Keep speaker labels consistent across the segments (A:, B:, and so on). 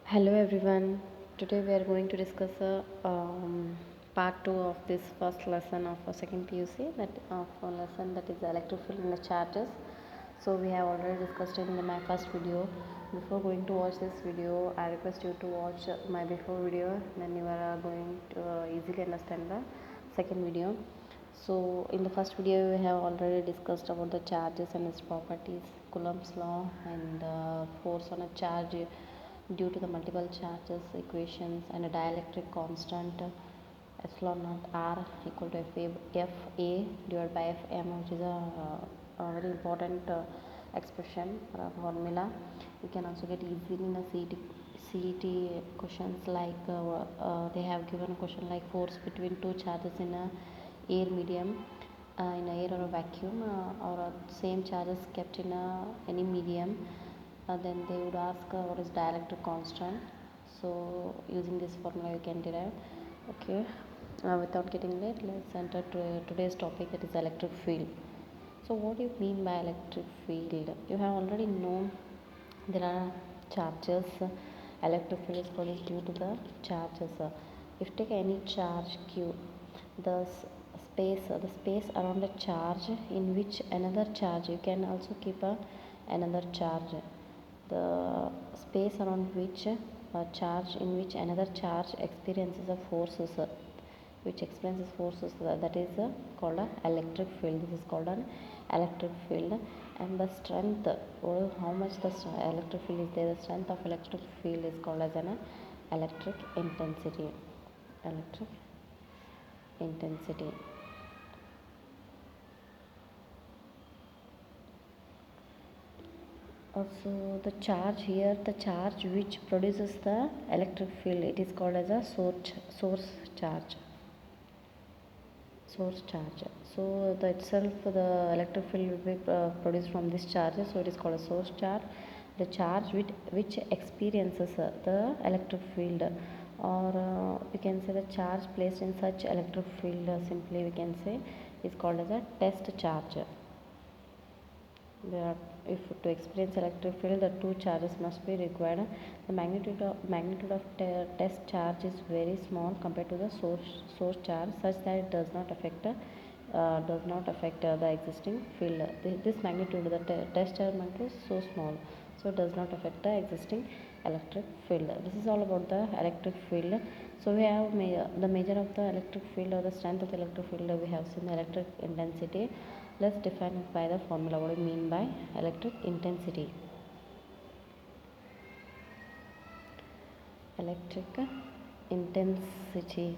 A: Hello everyone. Today we are going to discuss part 2 of this first lesson of second PUC, that of a lesson that is electric field and the charges. So we have already discussed it in my first video. Before going to watch this video, I request you to watch my before video, then you are going to easily understand the second video. So in the first video we have already discussed about the charges and its properties, Coulomb's law, and force on a charge due to the multiple charges equations, and a dielectric constant epsilon naught r equal to fa divided by fm, which is a very important expression or a formula. You can also get easily in a CET questions, like they have given a question like force between two charges in a air medium, in a air or a vacuum, or same charges kept in any medium. Then they would ask what is dielectric constant. So using this formula you can derive. Okay, without getting late, let's enter to today's topic, that is electric field. So what do you mean by electric field? You have already known there are charges. Electric field is produced due to the charges. If you take any charge q, the space around a charge in which another charge, you can also keep another charge, the space around which a charge in which another charge experiences a forces, which experiences forces, that is called a electric field. This is called an electric field. And the strength, or how much the electric field is there, the strength of electric field is called as an electric intensity. Electric intensity. Also the charge here, the charge which produces the electric field, it is called as a source charge. Source charge. So the itself, the electric field will be produced from this charge, so it is called a source charge. The charge which experiences the electric field, or we can say the charge placed in such electric field, simply we can say is called as a test charge. There are, if to experience electric field, the two charges must be required. The magnitude of test charge is very small compared to the source charge, such that it does not affect the existing field. This magnitude, the test charge magnitude is so small, so it does not affect the existing electric field. This is all about the electric field. So we have the measure of the electric field, or the strength of the electric field. We have seen the electric intensity. Let's define it by the formula. What do you mean by electric intensity? Electric intensity.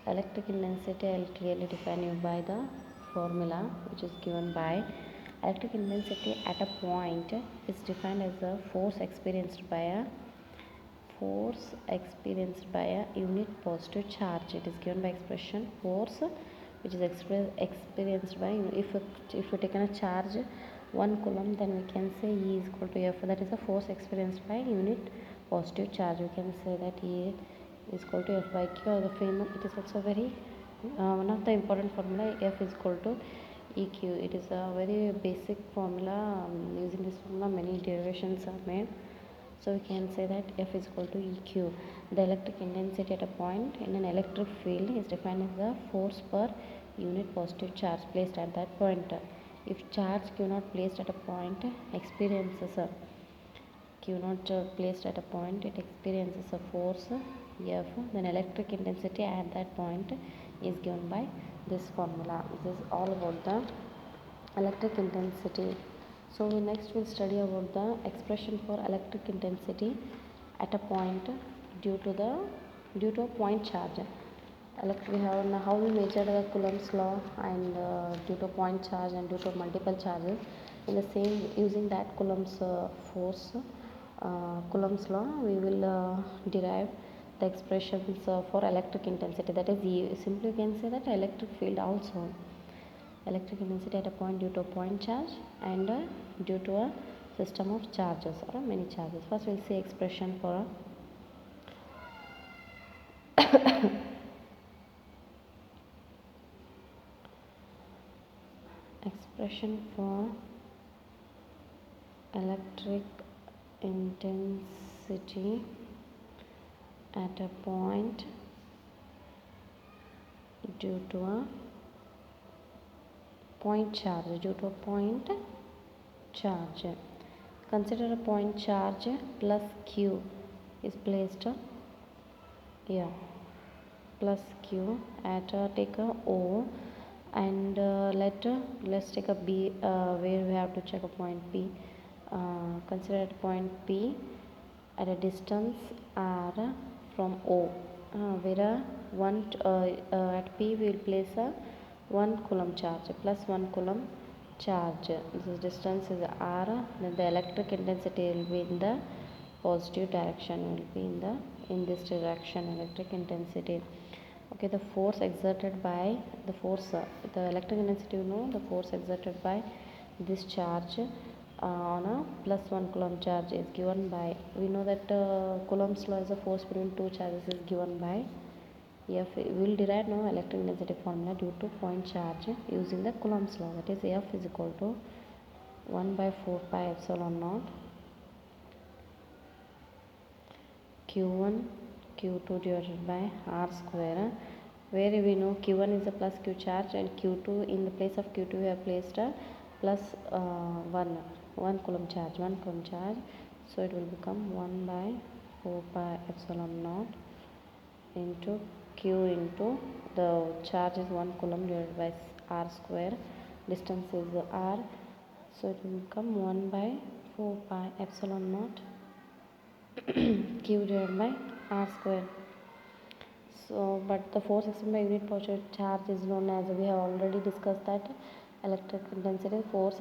A: Electric intensity, I'll clearly define you by the formula, which is given by electric intensity at a point is defined as the force experienced by a unit positive charge. It is given by expression force which is experienced by, if you taken a charge 1 coulomb, then we can say E is equal to F, that is the force experienced by unit positive charge. We can say that E is equal to F by Q, or the famous, it is also very one of the important formula, F is equal to EQ. It is a very basic formula. Using this formula many derivations are made. So we can say that F is equal to EQ. The electric intensity at a point in an electric field is defined as the force per unit positive charge placed at that point. If charge Q not placed at a point experiences a Q not placed at a point, it experiences a force F, then electric intensity at that point is given by this formula. This is all about the electric intensity. So next we'll study about the expression for electric intensity at a point due to a point charge. We have now how we measure the Coulomb's law, and due to point charge and due to multiple charges. In the same, using that Coulomb's force, Coulomb's law, we will derive the expressions for electric intensity. That is, simply you can say that electric field also. Electric intensity at a point due to a point charge, and due to a system of charges or many charges. First we'll see expression for expression for electric intensity at a point due to a point charge, consider a point charge plus q is placed here, plus q at take a o, and let's take a b, where we have to check a point p. Consider at point p at a distance r from o, where at p we will place a 1 coulomb charge, plus 1 coulomb charge. This distance is r, then the electric intensity will be in the positive direction, will be in this direction, electric intensity. Okay, the force exerted by the electric intensity, the force exerted by this charge on a plus 1 coulomb charge is given by, we know that Coulomb's law is the force between two charges is given by F. We will derive now electric density formula due to point charge using the Coulomb's law, that is F is equal to 1 by 4 pi epsilon naught Q1 Q2 divided by R square, where we know Q1 is a plus Q charge and Q2, in the place of Q2 we have placed a plus 1 coulomb charge, so it will become 1 by 4 pi epsilon naught into Q into the charge is 1 coulomb divided by R square, distance is R, so it will become 1 by 4 pi epsilon naught Q divided by R square. So but the force exerted by unit positive charge is known as, we have already discussed that electric intensity, force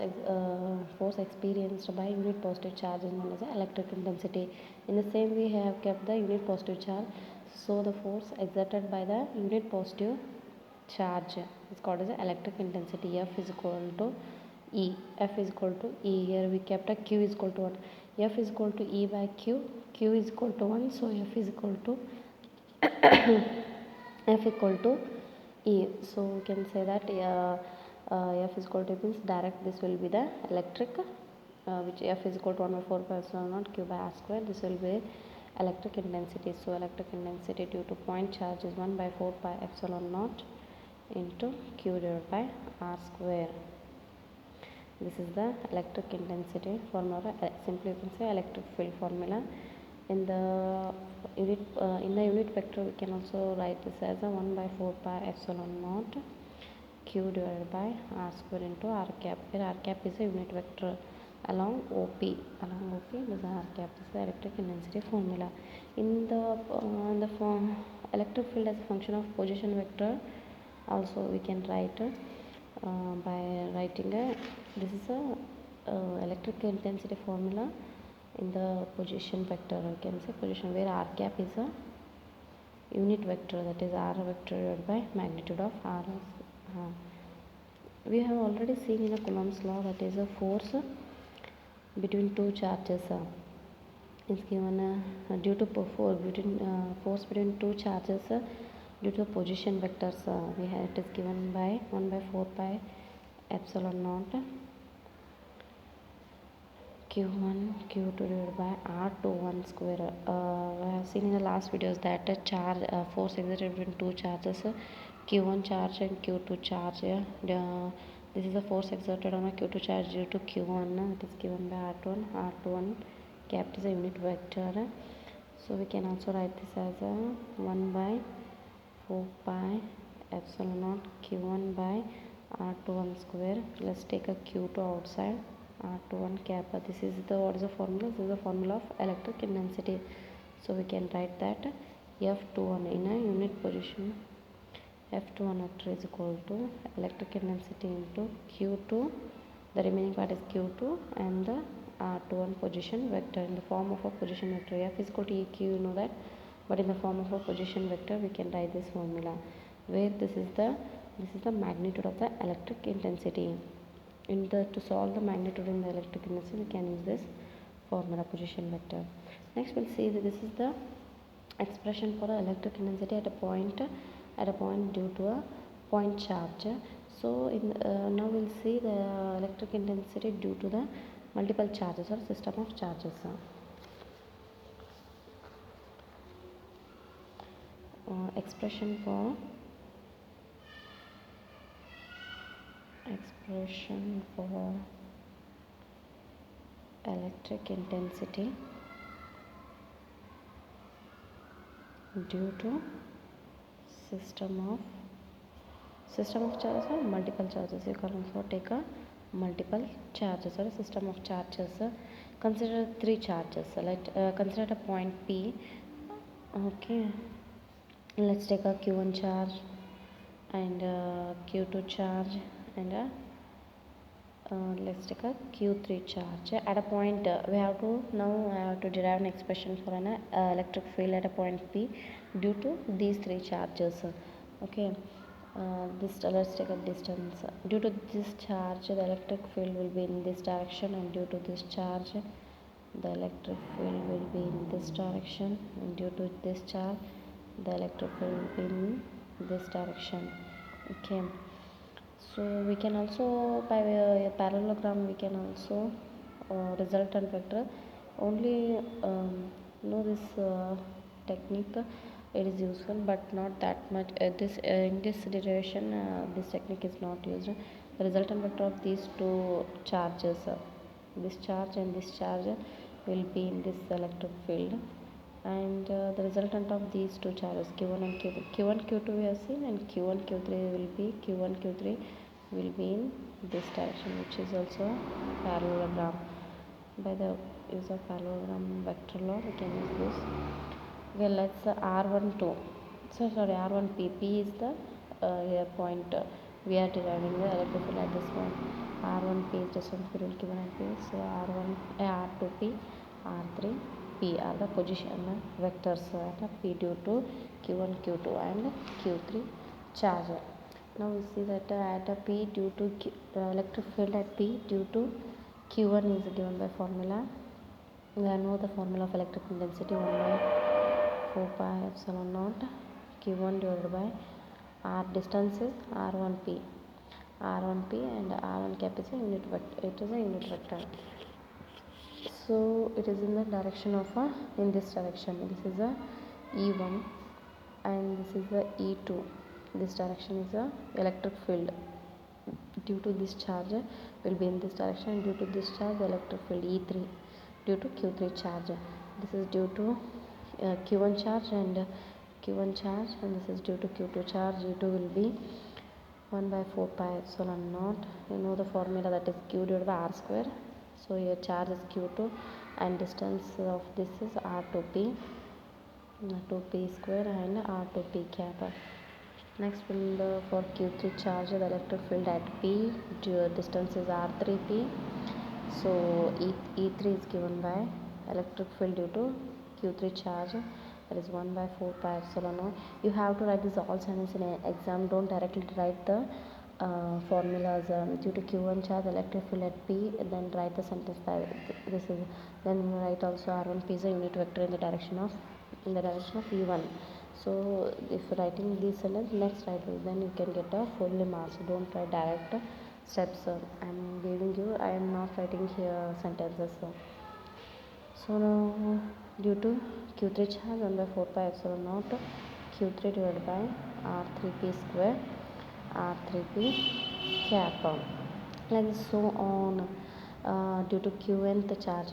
A: experienced by unit positive charge is known as electric intensity. In the same way we have kept the unit positive charge, so the force exerted by the unit positive charge is called as electric intensity. F is equal to E. Here we kept a Q is equal to 1. F is equal to E by Q. Q is equal to 1, so F is equal to F equal to E. So we can say that F is equal to means direct, this will be the electric, which F is equal to 1 by 4 pi epsilon naught Q by R square. This will be electric intensity. So electric intensity due to point charge is 1 by 4 pi epsilon naught into Q divided by R square. This is the electric intensity formula. Simply you can say electric field formula. In the unit vector we can also write this as a 1 by 4 pi epsilon naught Q divided by R square into R cap, where R cap is a unit vector along OP. This is R cap. This is the electric intensity formula. In the form electric field as a function of position vector, also we can write by writing this is a electric intensity formula in the position vector. You can say position, where R cap is a unit vector, that is R vector divided by magnitude of R. We have already seen in a Coulomb's law, that is a force between two charges is given due to force between two charges due to position vectors, we have, it is given by 1 by 4 pi epsilon naught Q1 Q2 divided by R21 square. We have seen in the last videos that a charge force exerted between two charges, Q1 charge and Q2 charge. This is the force exerted on a Q2 charge due to Q1. It is given by R21 capped is a unit vector. So we can also write this as a 1 by 4 pi epsilon naught Q1 by R21 square. Let's take a Q2 outside, R21 cap. This is the, what is the formula? This is the formula of electric intensity. So we can write that F21 in a unit position, F21 vector is equal to electric intensity into Q2, the remaining part is Q2, and the R21 position vector in the form of a position vector. F is equal to EQ, you know that, but in the form of a position vector we can write this formula, where this is the magnitude of the electric intensity. To solve the magnitude in the electric intensity, we can use this formula, position vector. Next we'll see that this is the expression for electric intensity at a point due to a point charge. So now we'll see the electric intensity due to the multiple charges or system of charges. expression for electric intensity due to system of charges or multiple charges. You can also take a multiple charges or a system of charges. Consider three charges. Let consider a point P. Okay, let's take a Q1 charge and Q2 charge and let's take a Q3 charge. At a point we have to now I have to derive an expression for an electric field at a point P due to these three charges. Okay, let's take a distance. Due to this charge, the electric field will be in this direction, and due to this charge, the electric field will be in this direction, and due to this charge, the electric field will be in this direction. Okay, so we can also by a parallelogram we can also resultant vector only know this technique. It is useful but not that much. This in this derivation this technique is not used. The resultant vector of these two charges, this charge and this charge, will be in this electric field, and the resultant of these two charges q1 and q1 q2 we have seen, and q1 q3 will be q1 q3 will be in this direction, which is also parallelogram. By the use of parallelogram vector law we can use this. Okay, let's r12 r1p. P is the point we are deriving the electric field at this point. R1p is distance between q1 and p, so r2p r3p are the position vectors at p due to q1 q2 and q3 charge. Now we see that at a p due to electric field at p due to q1 is given by formula. We know the formula of electric intensity 1 by 4 pi epsilon naught q1 divided by r. Distance is r1p and r1 cap is a unit vector. It is a unit vector, so it is in the direction of in this direction. This is a e1 and this is the e2. This direction is a electric field. Due to this charge will be in this direction, due to this charge the electric field e3 due to q3 charge. This is due to q1 charge and this is due to q2 charge. e2 will be 1 by 4 pi epsilon naught. You know the formula, that is q divided by r square. So your charge is q2 and distance of this is r2p square and r2p cap. Next for q3 charge, the electric field at p distance is r3p. So e3 is given by electric field due to q3 charge, that is 1 by 4 pi epsilon naught. You have to write this all sentence in an exam. Don't directly write the formulas. Due to q1 charge electric field at p, then write the sentence by this is, then write also r1p is a unit vector in the direction of e1. So if writing this sentence, next write this, then you can get a full marks. Don't write direct steps. I am giving you, I am not writing here sentences. So now due to q3 charge 1 by 4 pi epsilon naught q3 divided by r3p square r3p cap, like this, so on. Due to qnth charge,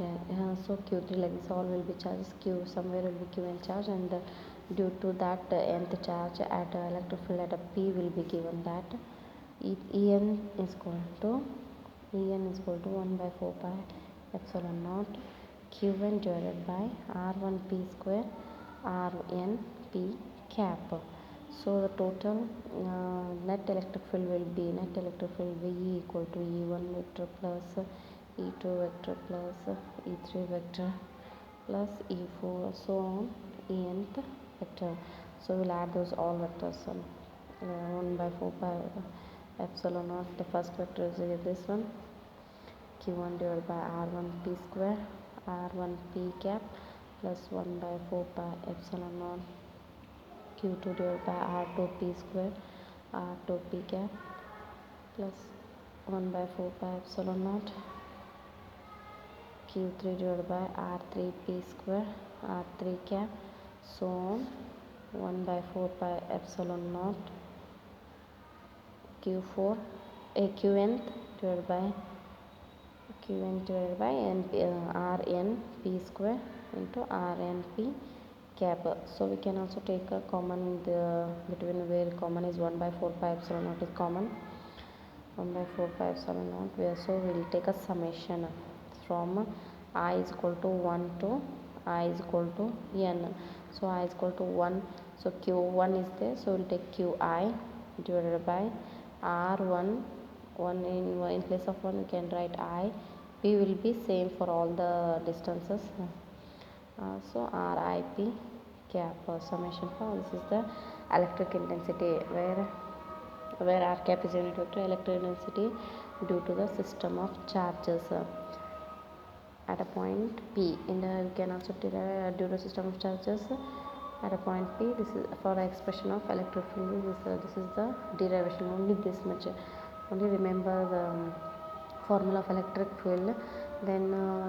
A: so q3 like this, all will be charges. Q somewhere will be qn charge, and due to that nth charge at electric field at a p will be given, that En is equal to 1 by 4 pi epsilon naught q1 divided by r1p square rnp cap. So the total net electric field will be V equal to E1 vector plus E2 vector plus E3 vector plus E4, so on Enth vector. So we'll add those all vectors. 1 by 4 pi epsilon naught, the first vector is this one, q1 divided by r1p square r1p cap plus 1 by 4 pi epsilon naught q2 divided by r2p square r2p cap plus 1 by 4 pi epsilon naught q3 divided by r3p square r3 cap, so on 1 by 4 pi epsilon naught q4 a qn divided by n rn p square into rn p cap. So we can also take a common between where common is 1 by 4 pi epsilon naught is common, 1 by 4 pi epsilon naught, where so we will take a summation from I is equal to 1 to I is equal to n. So I is equal to 1, so q1 is there, so we will take qi divided by r1, 1 in place of 1 we can write I, p will be same for all the distances, so rip cap summation for this is the electric intensity, where r cap is unit vector electric intensity due to the system of charges at a point P. In the we can also derive due to system of charges at a point P. This is for the expression of electric field. This is the derivation. Only this much. Only remember the formula of electric field. Then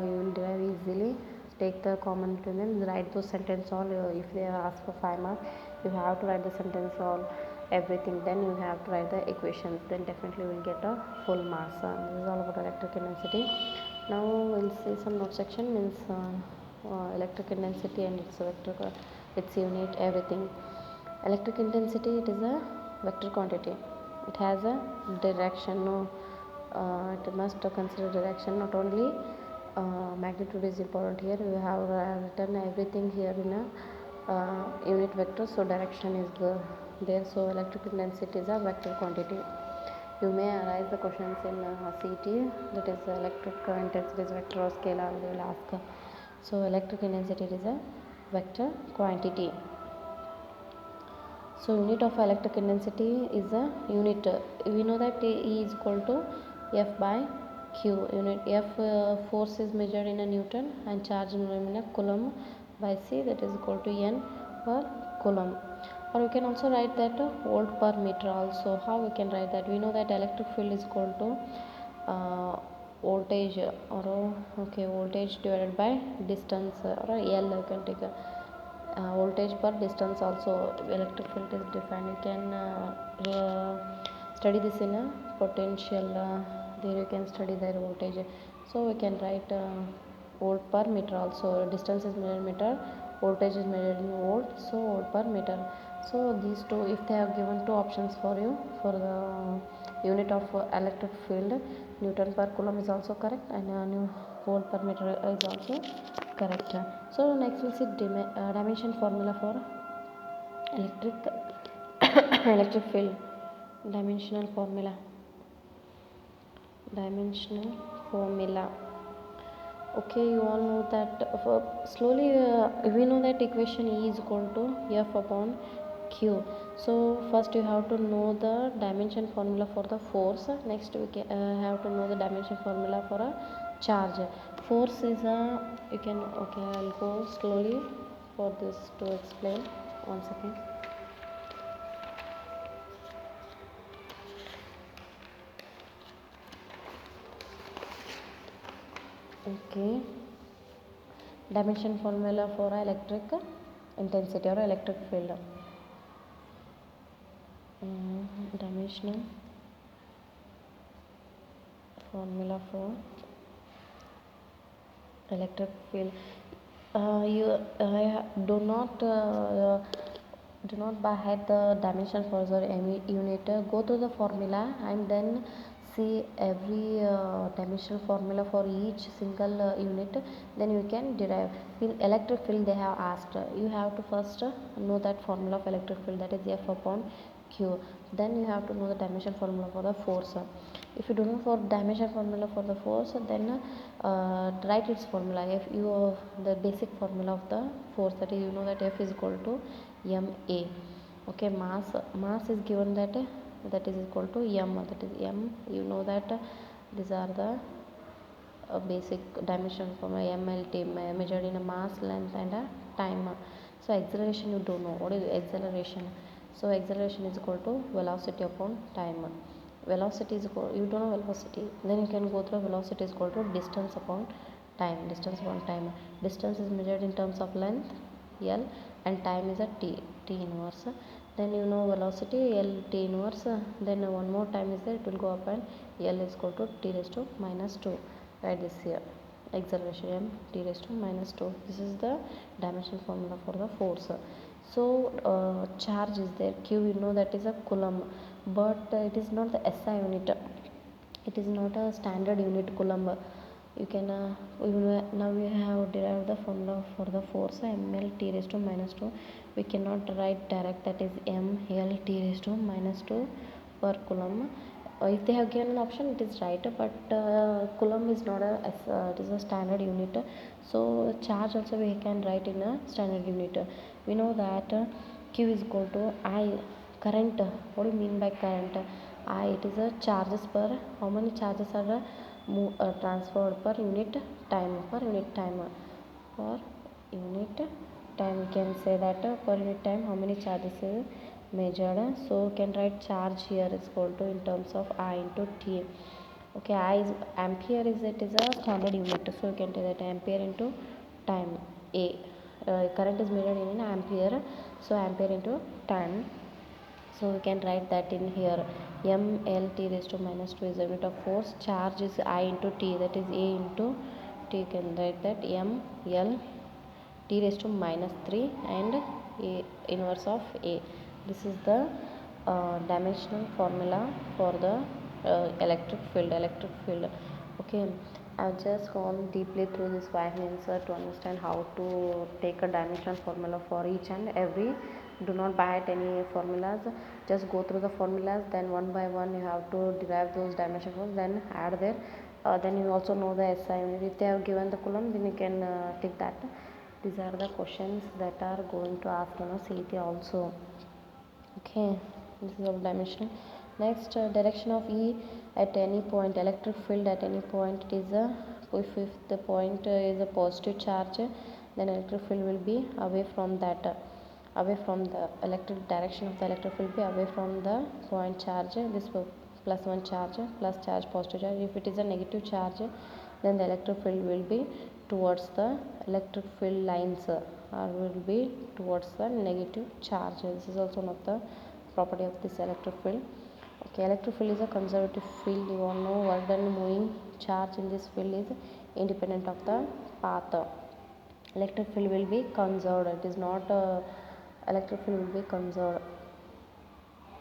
A: you will derive easily. Take the common between them. Write those sentence all. If they ask for 5 marks, you have to write the sentence all. Everything. Then you have to write the equations. Then definitely you will get a full marks. This is all about electric intensity. Now we'll see some note section, means electric intensity and its vector, its unit, everything. Electric intensity, it is a vector quantity. It has a direction. No, it must consider direction. Not only magnitude is important here. We have written everything here in a unit vector. So direction is there. So electric intensity is a vector quantity. You may arise the questions in CT, that is electric intensity is vector or scalar, they will ask. So electric intensity is a vector quantity. So unit of electric intensity is a unit. We know that E is equal to F by Q. Unit F force is measured in a Newton and charge in a Coulomb by C, that is equal to N per Coulomb. Or we can also write that volt per meter also. How we can write that? We know that electric field is equal to voltage or voltage divided by distance, or L you can take voltage per distance also. Electric field is defined. You can study this in a potential, there you can study their voltage. So we can write volt per meter also. Distance is measured in meter, voltage is measured in volt, so volt per meter. So these two, if they have given two options for you for the unit of electric field, Newton per Coulomb is also correct, and volt per meter is also correct. So next we'll see dimension formula for electric field. Dimensional formula. Okay, you all know that. Slowly we know that equation E is equal to F upon Q. So first you have to know the dimension formula for the force. Next we have to know the dimension formula for a charge. Force is you can, okay, I'll go slowly for this to explain. 1 second. Okay, dimension formula for electric intensity or electric field. Dimensional formula for electric field. You do not by head the dimension for the unit. Go to the formula and then see every dimensional formula for each single unit. Then you can derive. In electric field they have asked, you have to first know that formula of electric field, that is F upon Q. Then you have to know the dimension formula for the force. If you don't know for dimension formula for the force, then write its formula. If you the basic formula of the force, that is, you know that F is equal to ma. Okay, mass is given that is equal to m, that is m. You know that these are the basic dimension formula. MLT measured in a mass, length and a time. So acceleration you don't know. What is acceleration? So acceleration is equal to velocity upon time. Velocity is equal, you don't know velocity, then you can go through velocity is equal to distance upon time. Distance is measured in terms of length, L, and time is a t inverse. Then you know velocity L t inverse, then one more time is there, it will go up, and L is equal to t raised to minus 2. Write this here, acceleration m t raised to minus 2. This is the dimensional formula for the force. So charge is there, q you know that is a coulomb, but it is not the SI unit, it is not a standard unit coulomb. You can now we have derived the formula for the force ml t raised to minus 2. We cannot write direct, that is ml t raised to minus 2 per coulomb. If they have given an option, it is right, but coulomb is not it is a standard unit. So charge also we can write in a standard unit. We know that q is equal to I, current. What do you mean by current? I, it is a charges per, how many charges are transferred per unit time, per unit time, per unit time. We can say that per unit time how many charges is measured. So we can write charge here is equal to in terms of I into t. Okay, I is ampere, is it is a standard unit, so you can take that ampere into time. A current is measured in ampere, so ampere into time. So we can write that in here, ml t raised to minus 2 is the unit of force. Charge is I into t, that is A into t. You can write that ml t raised to minus 3 and A inverse of A. This is the dimensional formula for the electric field. Okay, I've just gone deeply through this Wagner's to understand how to take a dimensional formula for each and every. Do not buy at any formulas, just go through the formulas, then one by one you have to derive those dimension forms, then add there. Then you also know the SI unit. If they have given the coulomb, then you can take that. These are the questions that are going to ask in a CET also. Okay, this is of dimension. Next, direction of E at any point, electric field at any point, it is a, if the point is a positive charge, then electric field will be away from that, away from the electric direction of the electric field be away from the point charge. This plus one charge, plus charge, positive charge. If it is a negative charge, then the electric field will be towards the electric field lines, or will be towards the negative charge. This is also one of the property of this electric field. Okay, electric field is a conservative field. You all know what the moving charge in this field is independent of the path. Electric field will be conserved. It is not electric field will be conserved.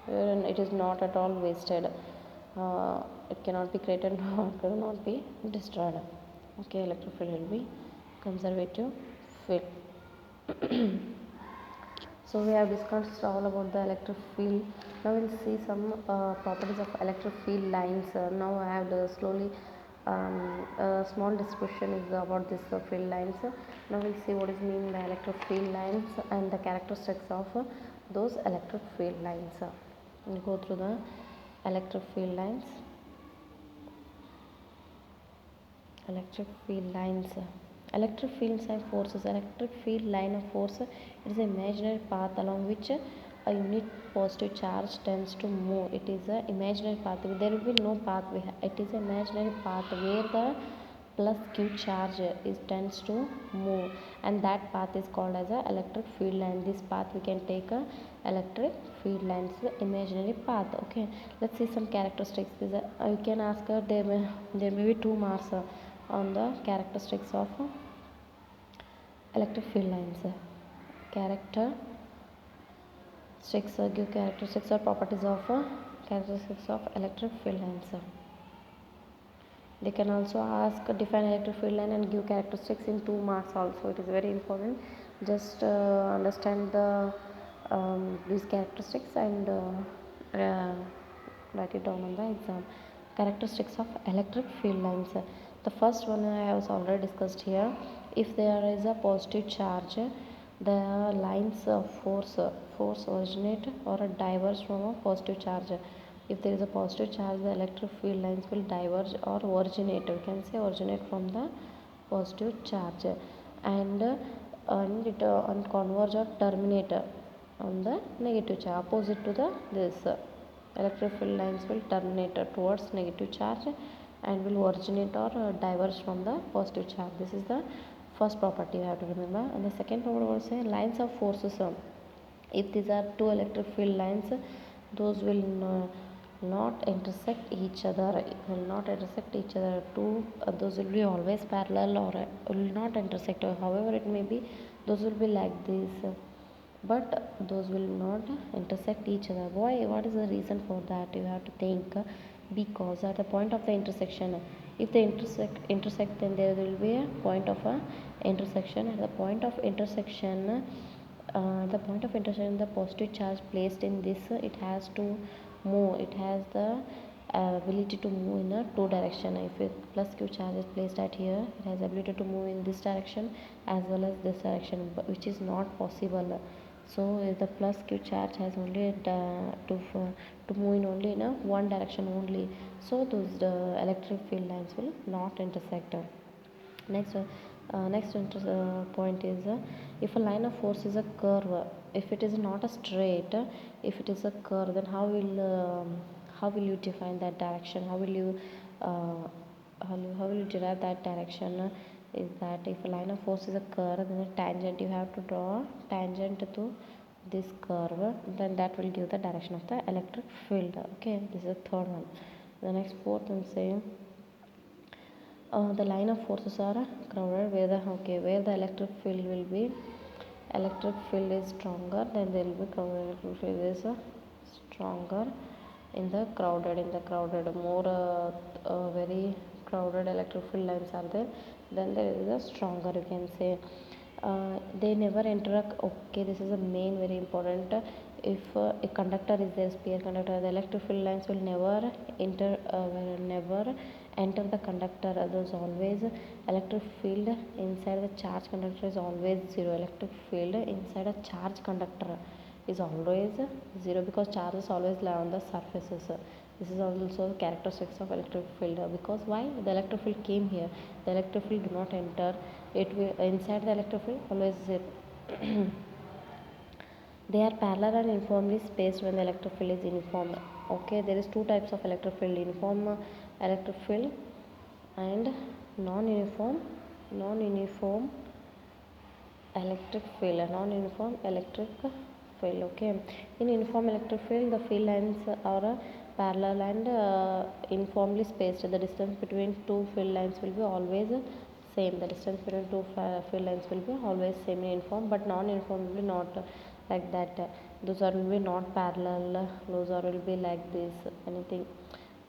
A: It is not at all wasted. It cannot be created nor cannot be destroyed. Okay, electric field will be conservative field. So we have discussed all about the electric field. Now we'll see some properties of electric field lines. Now I have slowly a small description is about this field lines. Now we'll see what is mean by electric field lines and the characteristics of those electric field lines. We'll go through the electric field lines. Electric field lines. Electric fields and forces. Electric field line of force, it is an imaginary path along which a unit positive charge tends to move. It is an imaginary path. There will be no path. It is an imaginary path where the plus q charge is tends to move, and that path is called as a electric field line. This path we can take a electric field lines, imaginary path. Okay, let's see some characteristics. You can ask her, there may be 2 marks on the characteristics of electric field lines. Characteristics, give characteristics or properties of characteristics of electric field lines. They can also ask define electric field line and give characteristics in 2 marks also. It is very important. Just understand the these characteristics and write it down on the exam. Characteristics of electric field lines. The first one I have already discussed here. If there is a positive charge, the lines of force originate or diverge from a positive charge. If there is a positive charge, the electric field lines will diverge or originate. We can say originate from the positive charge, and converge or terminate on the negative charge. Opposite to the this electric field lines will terminate towards negative charge and will originate or diverge from the positive charge. This is the first property you have to remember. And the second property will say lines of forces. If these are two electric field lines, those will not intersect each other. It will not intersect each other. Two those will be always parallel, or will not intersect, or however it may be, those will be like this, but those will not intersect each other. Why? What is the reason for that? You have to think. Because at the point of the intersection, if they intersect, then there will be a point of a intersection. At the point of intersection, the positive charge placed in this, it has to move. It has the ability to move in a two direction. If a plus q charge is placed at here, it has ability to move in this direction as well as this direction, but which is not possible. So if the plus q charge has only to move in only in a one direction only, so those electric field lines will not intersect. Next point is, if a line of force is a curve, if it is not a straight, if it is a curve, then how will you define that direction? Uh, how will you derive that direction? Is that if a line of force is a curve, then a tangent, you have to draw tangent to this curve, then that will give the direction of the electric field. Okay, this is the third one. The next fourth one say, the line of forces are crowded where the electric field is stronger, then there will be crowded. Electric field is stronger in the crowded more very crowded electric field lines are there, then there is a stronger, you can say. They never interact. Okay, this is a main very important. If a conductor is there, sphere conductor, the electric field lines will never enter the conductor. There's always electric field inside the charge conductor is always zero. Electric field inside a charge conductor is always zero, because charges always lie on the surfaces. This is also characteristics of electric field, because why? The electric field came here, the electric field do not enter. It will inside the electric field always zero. They are parallel and uniformly spaced when the electric field is uniform. Okay, there is two types of electric field: uniform electric field and non-uniform electric field. Okay, in uniform electric field, the field lines are parallel and uniformly spaced. The distance between two field lines will be always same. The distance between two field lines will be always same in uniform, but non-uniform will be not like that. Those are will be not parallel, those are will be like this. Anything,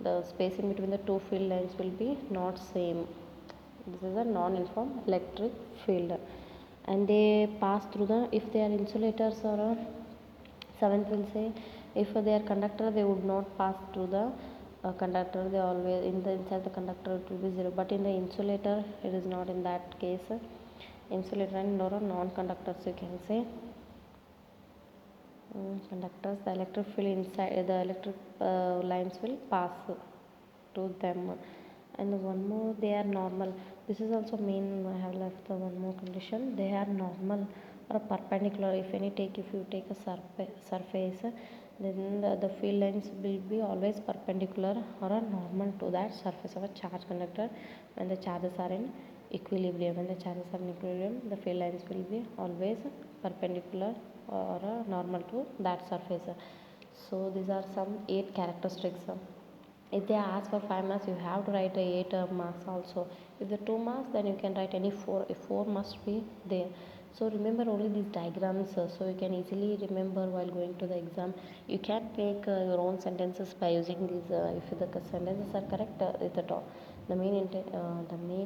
A: the spacing between the two field lines will be not same. This is a non-uniform electric field, and they pass through the, if they are insulators, or seventh will say, if they are conductor, they would not pass through the conductor. They always inside the conductor it will be zero, but in the insulator it is not in that case. Insulator and non-conductors, you can say. Conductors, the electric field inside the electric lines will pass to them. And one more, they are normal. This is also main. I have left the one more condition. They are normal or perpendicular. If you take a surface, then the field lines will be always perpendicular or a normal to that surface of a charge conductor. When the charges are in equilibrium, the field lines will be always perpendicular or normal to that surface. So these are some 8 characteristics. If they ask for 5 marks, you have to write 8 marks also. If the 2 marks, then you can write any 4. If 4 must be there. So remember only these diagrams, so you can easily remember while going to the exam. You can make your own sentences by using these. If the sentences are correct, the main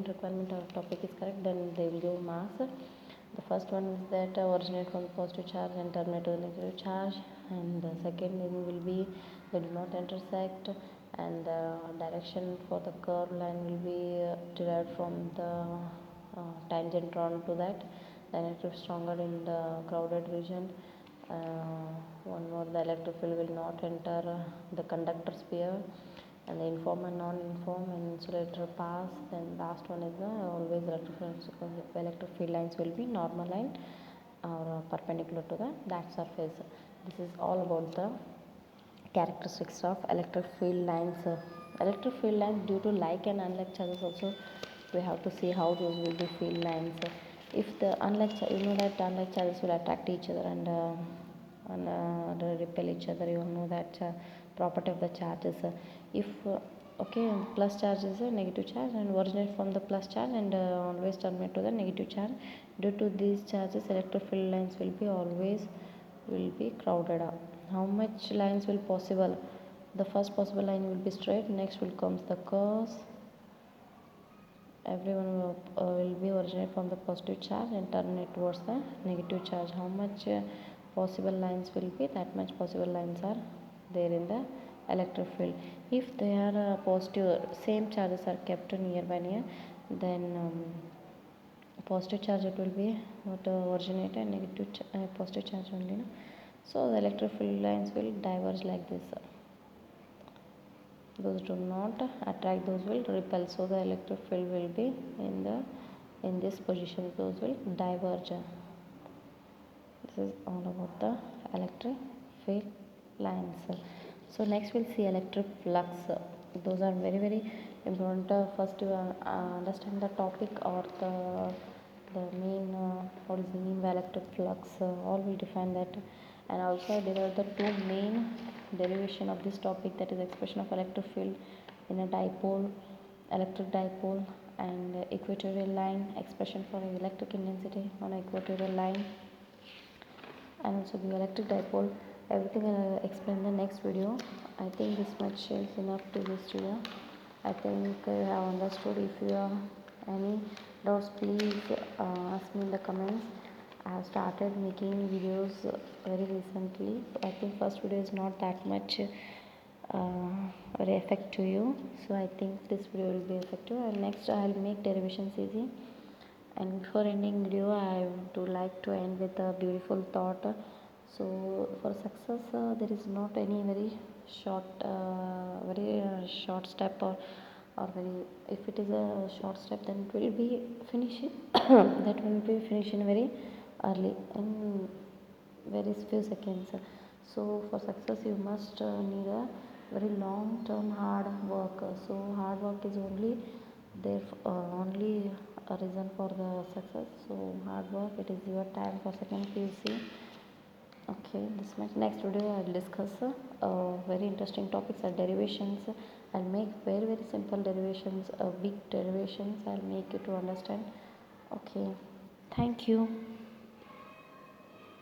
A: requirement of topic is correct, then they will give marks. The first one is that originate from positive charge and terminate to the negative charge, and the second thing will be they do not intersect, and the direction for the curve line will be derived from the tangent drawn to that. The electric stronger in the crowded region. One more, the electric field will not enter the conductor sphere, and the uniform and non-uniform and insulator pass. Then last one is the always electric field lines will be normal line or perpendicular to that surface. This is all about the characteristics of electric field lines. Electric field lines, due to like and unlike charges also, we have to see how those will be field lines. if the you know that unlike charges will attract each other and repel each other. You know that property of the charges. If okay, plus charge is a negative charge and originate from the plus charge and always terminate to the negative charge. Due to these charges, electric field lines will be crowded up. How much lines will possible? The first possible line will be straight, next will comes the curves. Everyone will be originate from the positive charge and terminate towards the negative charge. How much possible lines will be? That much possible lines are there in the electric field. If they are positive, same charges are kept near by near, then positive charge it will be what originate and positive charge only. No? So the electric field lines will diverge like this. Those do not attract, those will repel. So the electric field will be in this position. Those will diverge. This is all about the electric field lines. So next we'll see electric flux. Those are very important. First you understand the topic or the main what is the mean by electric flux. All will define that, and also there are the two main derivation of this topic, that is expression of electric field in a dipole, electric dipole, and equatorial line, expression for electric intensity on equatorial line, and also the electric dipole. Everything I'll explain in the next video. I think this much is enough to this video. I think you have understood. If you have any doubts, please ask me in the comments. I have started making videos very recently. I think first video is not that much very effective to you. So I think this video will be effective. And next I'll make derivations easy. And before ending video, I would like to end with a beautiful thought. So for success, there is not any very short step or very. If it is a short step, then it will be finishing. That will be finishing very early in very few seconds. So for success, you must need a very long term hard work. So hard work is only there only a reason for the success. So hard work, it is your time for second PUC. Okay, this next video I'll discuss very interesting topics are derivations. I'll make very simple derivations, big derivations. I'll make you to understand. Okay, thank you.